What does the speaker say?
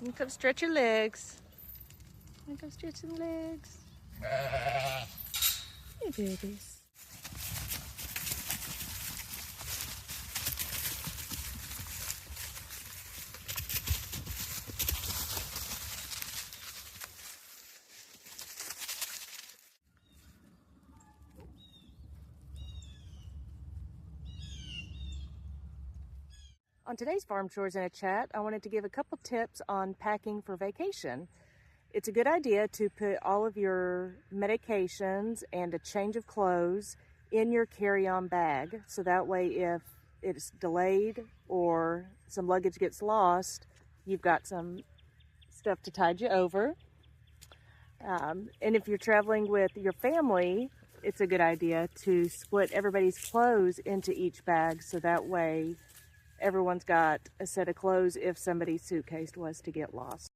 And come stretch your legs. And come stretch some legs. Hey, babies. On today's Farm Chores in a Chat, I wanted to give a couple tips on packing for vacation. It's a good idea to put all of your medications and a change of clothes in your carry-on bag, so that way if it's delayed or some luggage gets lost, you've got some stuff to tide you over. And if you're traveling with your family, it's a good idea to split everybody's clothes into each bag, so that way everyone's got a set of clothes if somebody's suitcase was to get lost.